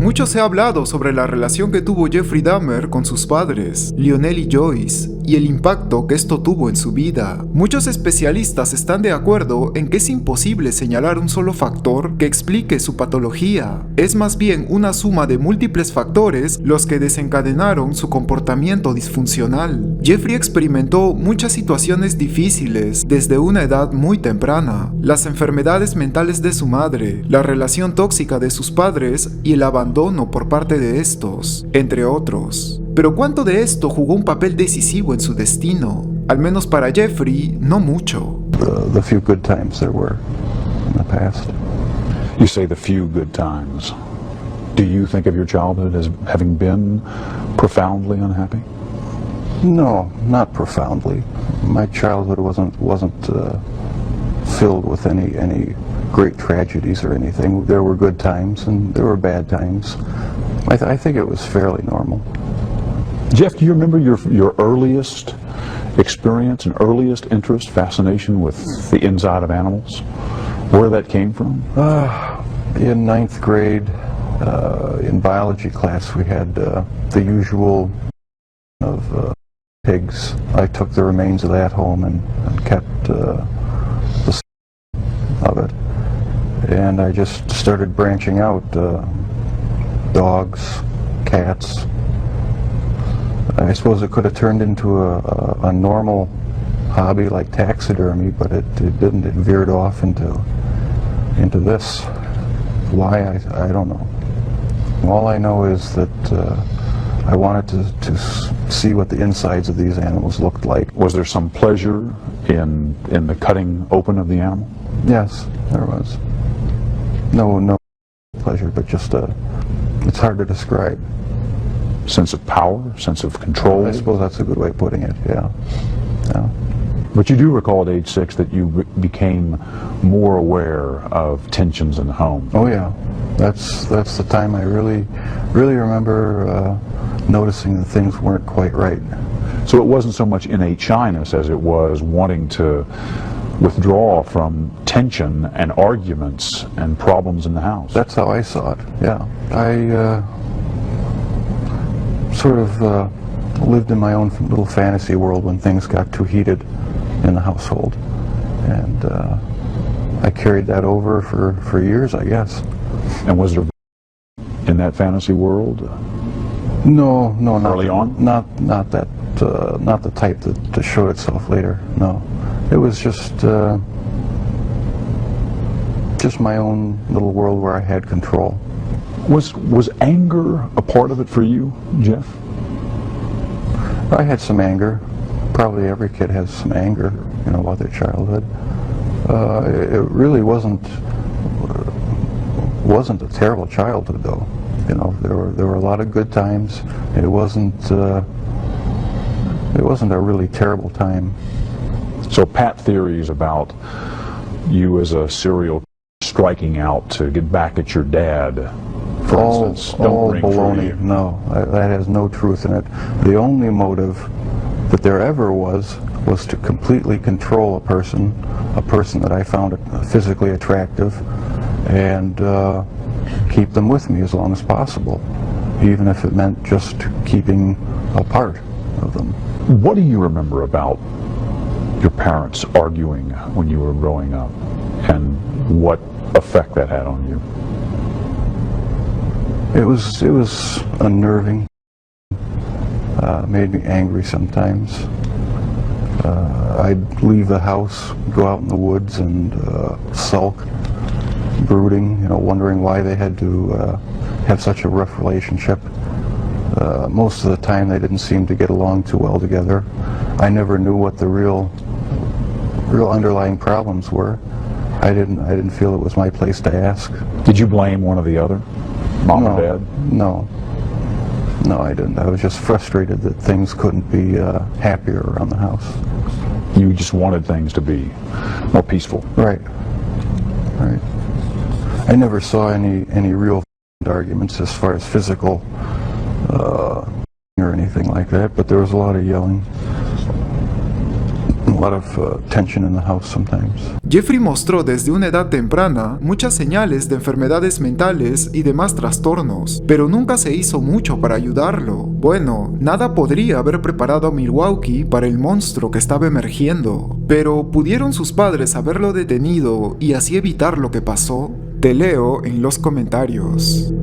Mucho se ha hablado sobre la relación que tuvo Jeffrey Dahmer con sus padres, Lionel y Joyce, y el impacto que esto tuvo en su vida. Muchos especialistas están de acuerdo en que es imposible señalar un solo factor que explique su patología. Es más bien una suma de múltiples factores los que desencadenaron su comportamiento disfuncional. Jeffrey experimentó muchas situaciones difíciles desde una edad muy temprana. Las enfermedades mentales de su madre, la relación tóxica de sus padres y el abandono por parte de estos, entre otros. Pero ¿cuánto de esto jugó un papel decisivo en su destino? Al menos para Jeffrey, no mucho. The few good times there were in the past. You say the few good times. Do you think of your childhood as having been profoundly unhappy? No, not profoundly. My childhood wasn't filled with any great tragedies or anything. There were good times and there were bad times. I think it was fairly normal. Jeff, do you remember your earliest experience and earliest interest, fascination with the inside of animals? Where that came from? In 9th grade, in biology class, we had the usual of pigs. I took the remains of that home and kept the of it. And I just started branching out, dogs, cats. I suppose it could have turned into a normal hobby like taxidermy, but it didn't. It veered off into this. Why, I don't know. All I know is that I wanted to see what the insides of these animals looked like. Was there some pleasure in the cutting open of the animal? Yes, there was. No pleasure, but just it's hard to describe. Sense of power, sense of control? I suppose that's a good way of putting it, yeah. But you do recall at age 6 that you became more aware of tensions in the home. Oh yeah, that's the time I really remember noticing that things weren't quite right. So it wasn't so much innate shyness as it was wanting to withdraw from tension and arguments and problems in the house. That's how I saw it, yeah. I sort of lived in my own little fantasy world when things got too heated in the household. And I carried that over for years, I guess. And was there in that fantasy world? No, not early on? Not that, not the type that showed itself later, no. It was just my own little world where I had control. Was anger a part of it for you, Jeff? I had some anger. Probably every kid has some anger, you know, about their childhood. It really wasn't a terrible childhood, though. You know, there were a lot of good times. It wasn't a really terrible time. So Pat theories about you as a serial striking out to get back at your dad, for instance, don't ring baloney. true. No, that has no truth in it. The only motive that there ever was to completely control a person that I found physically attractive, and keep them with me as long as possible, even if it meant just keeping a part of them. What do you remember about your parents arguing when you were growing up, and what effect that had on you? It was unnerving. Made me angry sometimes. I'd leave the house, go out in the woods, and sulk, brooding, you know, wondering why they had to have such a rough relationship. Most of the time, they didn't seem to get along too well together. I never knew what the real underlying problems were. I didn't feel it was my place to ask. Did you blame one or the other, mom or dad? No, I didn't. I was just frustrated that things couldn't be happier around the house. You just wanted things to be more peaceful. Right. I never saw any real arguments as far as physical or anything like that, but there was a lot of yelling. A a lot of tension in the house sometimes. Jeffrey mostró desde una edad temprana muchas señales de enfermedades mentales y demás trastornos, pero nunca se hizo mucho para ayudarlo. Bueno, nada podría haber preparado a Milwaukee para el monstruo que estaba emergiendo. Pero ¿pudieron sus padres haberlo detenido y así evitar lo que pasó? Te leo en los comentarios.